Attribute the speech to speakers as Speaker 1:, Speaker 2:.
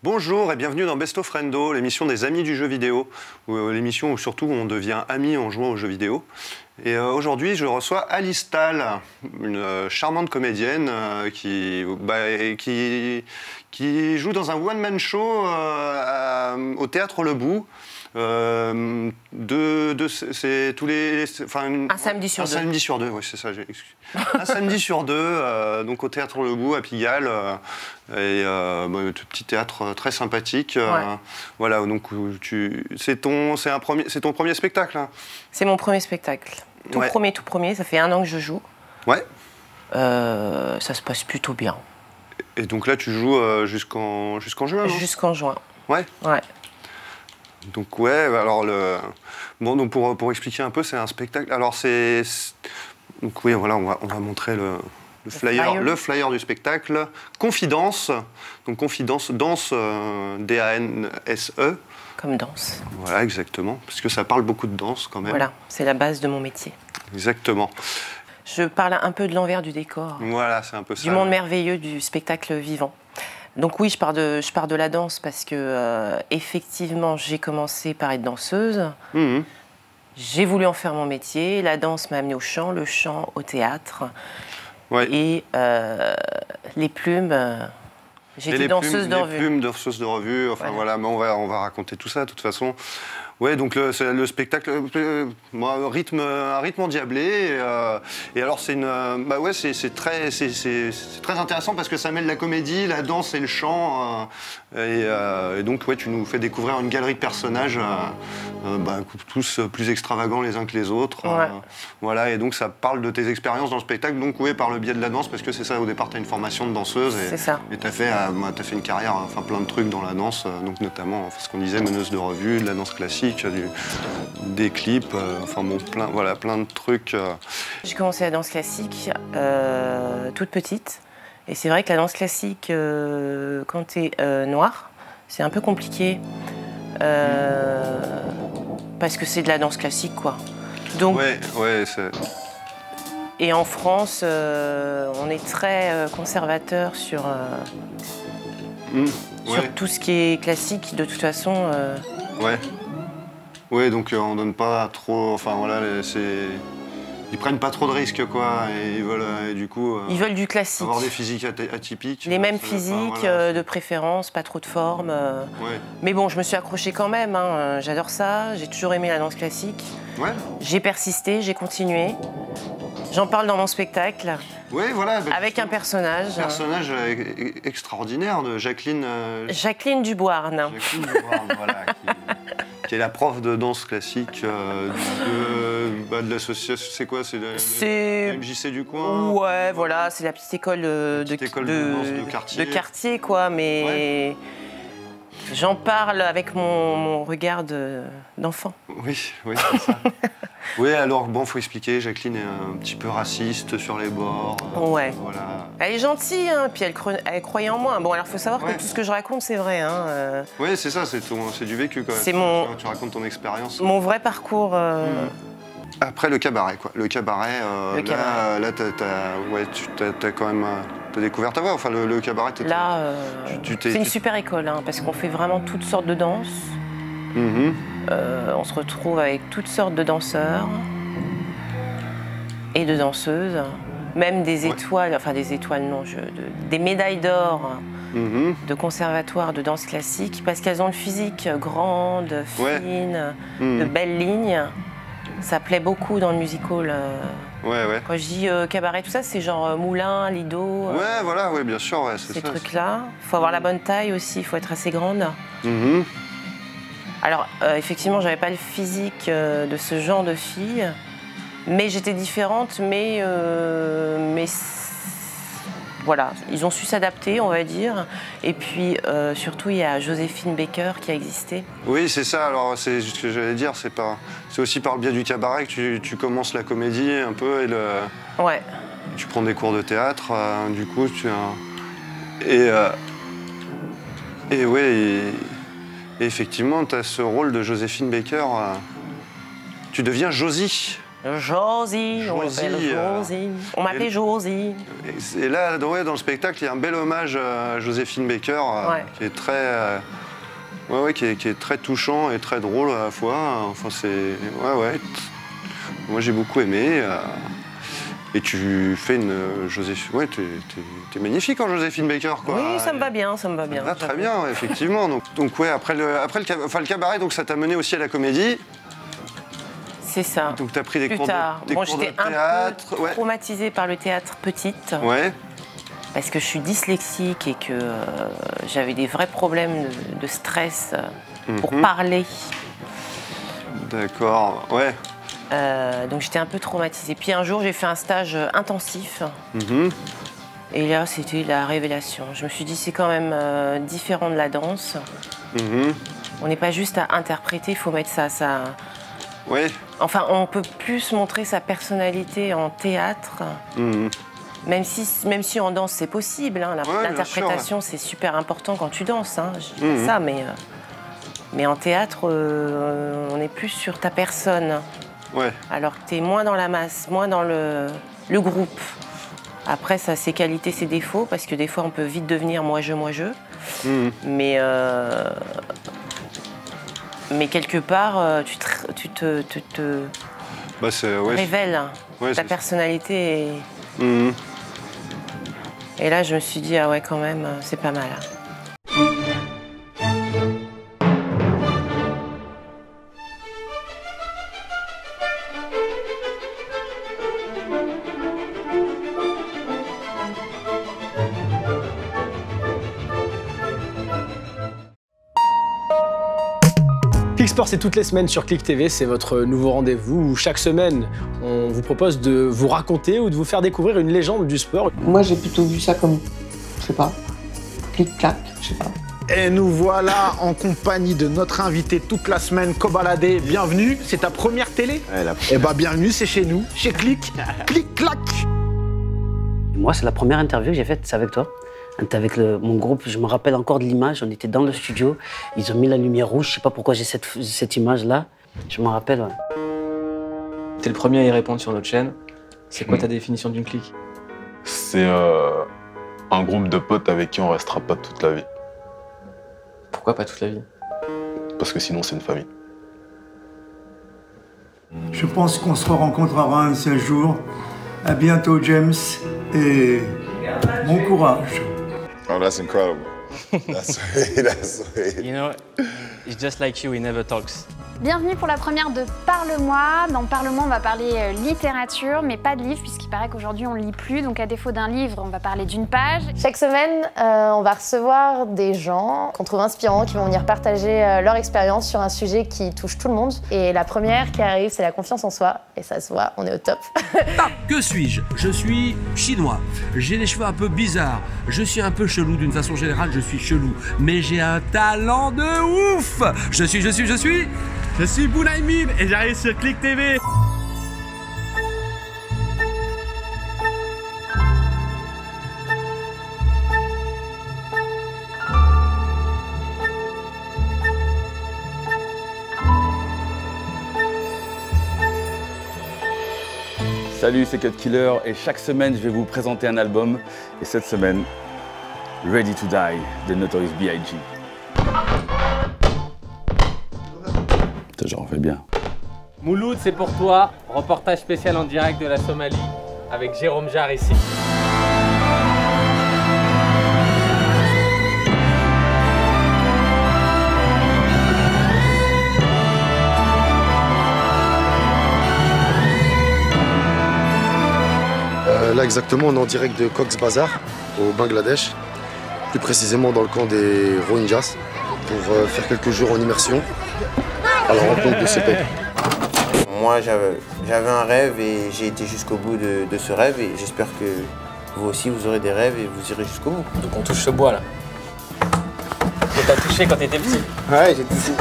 Speaker 1: Bonjour et bienvenue dans Best of Friendo, l'émission des amis du jeu vidéo, l'émission où surtout on devient amis en jouant aux jeux vidéo. Et aujourd'hui, je reçois Alice Tal, une charmante comédienne qui joue dans un one-man show au Théâtre Le Bout. C'est tous les...
Speaker 2: Un samedi sur deux.
Speaker 1: Un samedi sur deux, oui, c'est ça, un samedi sur deux, donc au Théâtre Le Bout à Pigalle, un petit théâtre très sympathique.
Speaker 2: Ouais.
Speaker 1: Voilà, donc c'est ton premier spectacle, hein.
Speaker 2: C'est mon premier spectacle. Tout premier, ça fait 1 an que je joue.
Speaker 1: Ouais.
Speaker 2: Ça se passe plutôt bien.
Speaker 1: Et donc là, tu joues jusqu'en juin, non ?
Speaker 2: Jusqu'en juin.
Speaker 1: Ouais.
Speaker 2: Ouais.
Speaker 1: Donc ouais, alors donc pour expliquer un peu, c'est un spectacle. Alors donc oui, voilà, on va montrer le flyer du spectacle. Confidence, donc Confidence, danse, D-A-N-S-E.
Speaker 2: Comme danse.
Speaker 1: Voilà, exactement, parce que ça parle beaucoup de danse quand même.
Speaker 2: Voilà, c'est la base de mon métier.
Speaker 1: Exactement.
Speaker 2: Je parle un peu de l'envers du décor.
Speaker 1: Voilà, c'est un peu ça.
Speaker 2: Du monde merveilleux du spectacle vivant. Donc oui, je pars de la danse parce que effectivement, j'ai commencé par être danseuse.
Speaker 1: Mmh.
Speaker 2: J'ai voulu en faire mon métier. La danse m'a amenée au chant, le chant au théâtre.
Speaker 1: Ouais.
Speaker 2: Et les plumes, j'étais danseuse de revue.
Speaker 1: Les plumes, danseuse de revue, enfin voilà, mais on va raconter tout ça de toute façon. Ouais, donc le spectacle, un rythme endiablé. Et alors c'est très intéressant parce que ça mêle la comédie, la danse et le chant. Et donc ouais, tu nous fais découvrir une galerie de personnages, tous plus extravagants les uns que les autres.
Speaker 2: Ouais.
Speaker 1: Voilà, et donc ça parle de tes expériences dans le spectacle. Donc oui, par le biais de la danse, parce que c'est ça, au départ, tu as une formation de danseuse.
Speaker 2: C'est ça.
Speaker 1: Et tu as fait une carrière, enfin plein de trucs dans la danse, donc notamment ce qu'on disait, meneuse de revue, de la danse classique. Des clips, plein de trucs.
Speaker 2: J'ai commencé la danse classique toute petite. Et c'est vrai que la danse classique, quand tu es noire, c'est un peu compliqué. Parce que c'est de la danse classique, quoi. Donc, et en France, on est très conservateur sur tout ce qui est classique, de toute façon.
Speaker 1: Ouais, donc on donne pas trop. Enfin voilà, ils prennent pas trop de risques, quoi. Et ils veulent, du coup.
Speaker 2: Ils veulent du classique.
Speaker 1: Avoir des physiques atypiques.
Speaker 2: Les mêmes physiques, de préférence, pas trop de forme.
Speaker 1: Ouais.
Speaker 2: Mais bon, je me suis accrochée quand même. Hein. J'adore ça. J'ai toujours aimé la danse classique.
Speaker 1: Ouais.
Speaker 2: J'ai persisté, j'ai continué. J'en parle dans mon spectacle.
Speaker 1: Oui, voilà.
Speaker 2: Avec un personnage.
Speaker 1: Un personnage extraordinaire de Jacqueline.
Speaker 2: Jacqueline Duboirne.
Speaker 1: Jacqueline Duboirne, voilà. Qui est la prof de danse classique de l'association. C'est quoi? C'est la MJC du coin?
Speaker 2: Ouais, voilà, c'est la petite école de quartier, quoi. Mais ouais. J'en parle avec mon regard d'enfant.
Speaker 1: Oui, c'est ça. Oui, alors, bon, faut expliquer, Jacqueline est un petit peu raciste sur les bords.
Speaker 2: Ouais.
Speaker 1: Voilà.
Speaker 2: Elle est gentille, hein, puis elle croyait en moi. Bon, alors, faut savoir que tout ce que je raconte, c'est vrai. Hein,
Speaker 1: Oui, c'est ça, c'est du vécu, quoi. Tu racontes ton expérience.
Speaker 2: Mon vrai parcours.
Speaker 1: Après, le cabaret, quoi. Le cabaret, là, t'as quand même... T'as découvert ta voix, enfin, le cabaret...
Speaker 2: Là, c'est une super école, hein, parce qu'on fait vraiment toutes sortes de danses. On se retrouve avec toutes sortes de danseurs et de danseuses, même des étoiles, enfin des étoiles non, des médailles d'or de conservatoire de danse classique, parce qu'elles ont le physique grande, fine, de belles lignes. Ça plaît beaucoup dans le music hall. Quand je dis cabaret, tout ça, c'est genre Moulin, Lido.
Speaker 1: Voilà, bien sûr, c'est ça.
Speaker 2: Ces trucs-là. Il faut avoir la bonne taille aussi, il faut être assez grande. Alors, effectivement, j'avais pas le physique de ce genre de fille, mais j'étais différente, mais voilà, ils ont su s'adapter, on va dire. Et puis, surtout, il y a Joséphine Baker qui a existé.
Speaker 1: Oui, c'est ça. Alors, c'est ce que j'allais dire. C'est aussi par le biais du cabaret que tu commences la comédie un peu et tu prends des cours de théâtre. Du coup, et effectivement, tu as ce rôle de Joséphine Baker. Tu deviens Josie.
Speaker 2: Josie, on m'appelait Josie.
Speaker 1: Et là, dans le spectacle, il y a un bel hommage à Joséphine Baker, qui est très... qui est très touchant et très drôle à la fois. Enfin, c'est... Moi, j'ai beaucoup aimé. Et tu fais une Joséphine... Ouais, t'es magnifique en Joséphine Baker, quoi.
Speaker 2: Oui, ça me va bien, ça me va bien.
Speaker 1: Ah, très bien, effectivement. Donc ouais, après le cabaret, donc ça t'a mené aussi à la comédie.
Speaker 2: C'est ça.
Speaker 1: Donc t'as pris des
Speaker 2: Plus
Speaker 1: cours
Speaker 2: tard.
Speaker 1: de théâtre.
Speaker 2: J'étais un peu traumatisée par le théâtre petite.
Speaker 1: Ouais.
Speaker 2: Parce que je suis dyslexique et que j'avais des vrais problèmes de stress pour parler.
Speaker 1: D'accord, ouais.
Speaker 2: Donc j'étais un peu traumatisée. Puis un jour, j'ai fait un stage intensif. Et là, c'était la révélation. Je me suis dit, c'est quand même différent de la danse. On n'est pas juste à interpréter, il faut mettre ça.
Speaker 1: Ouais.
Speaker 2: Enfin, on peut plus montrer sa personnalité en théâtre. Même si en danse, c'est possible. Hein. L'interprétation, c'est super important quand tu danses. Hein. Je dis pas ça, mais en théâtre, on est plus sur ta personne.
Speaker 1: Ouais. Alors
Speaker 2: que tu es moins dans la masse, moins dans le groupe. Après, ça a ses qualités, ses défauts, parce que des fois, on peut vite devenir moi-je. Mais quelque part, tu te révèles. Ta personnalité. Et là, je me suis dit, ah ouais, quand même, c'est pas mal.
Speaker 3: Clic Sport, c'est toutes les semaines sur Clic TV, c'est votre nouveau rendez-vous où chaque semaine, on vous propose de vous raconter ou de vous faire découvrir une légende du sport.
Speaker 4: Moi, j'ai plutôt vu ça comme, je sais pas, clic-clac, je sais pas.
Speaker 5: Et nous voilà en compagnie de notre invité toute la semaine, Kobalade. Bienvenue, c'est ta première télé? Eh bah bienvenue, c'est chez nous, chez Clic, Clic-clac.
Speaker 6: Moi, c'est la première interview que j'ai faite, c'est avec toi. On était avec mon groupe, je me rappelle encore de l'image, on était dans le studio, ils ont mis la lumière rouge, je sais pas pourquoi j'ai cette image-là, je me rappelle. Ouais.
Speaker 7: T'es le premier à y répondre sur notre chaîne. C'est quoi ta définition d'une clique?
Speaker 8: C'est un groupe de potes avec qui on restera pas toute la vie.
Speaker 7: Pourquoi pas toute la vie?
Speaker 8: Parce que sinon c'est une famille.
Speaker 9: Je pense qu'on se rencontrera un seul jour. À bientôt, James, et bon courage.
Speaker 8: Oh, that's incredible. That's sweet.
Speaker 7: You know, it's just like you, he never talks.
Speaker 10: Bienvenue pour la première de Parle-moi. Dans Parle-moi, on va parler littérature, mais pas de livre, puisqu'il paraît qu'aujourd'hui, on ne lit plus. Donc, à défaut d'un livre, on va parler d'une page.
Speaker 11: Chaque semaine, on va recevoir des gens qu'on trouve inspirants, qui vont venir partager leur expérience sur un sujet qui touche tout le monde. Et la première qui arrive, c'est la confiance en soi. Et ça se voit, on est au top.
Speaker 12: Que suis-je? Je suis chinois. J'ai des cheveux un peu bizarres. Je suis un peu chelou d'une façon générale, je suis chelou. Mais j'ai un talent de ouf. Je suis Bounaïmin et j'arrive sur Clic TV.
Speaker 13: Salut, c'est Cut Killer et chaque semaine je vais vous présenter un album. Et cette semaine, Ready to Die de Notorious B.I.G. J'en fais bien.
Speaker 7: Mouloud, c'est pour toi. Reportage spécial en direct de la Somalie avec Jérôme Jarre ici.
Speaker 14: Là exactement, on est en direct de Cox's Bazar au Bangladesh, plus précisément dans le camp des Rohingyas, pour faire quelques jours en immersion à la rencontre de ces peuples.
Speaker 15: Moi, j'avais un rêve et j'ai été jusqu'au bout de ce rêve et j'espère que vous aussi, vous aurez des rêves et vous irez jusqu'au bout.
Speaker 7: Donc on touche ce bois là. Que t'as touché quand t'étais petit.
Speaker 15: Ouais, j'ai touché.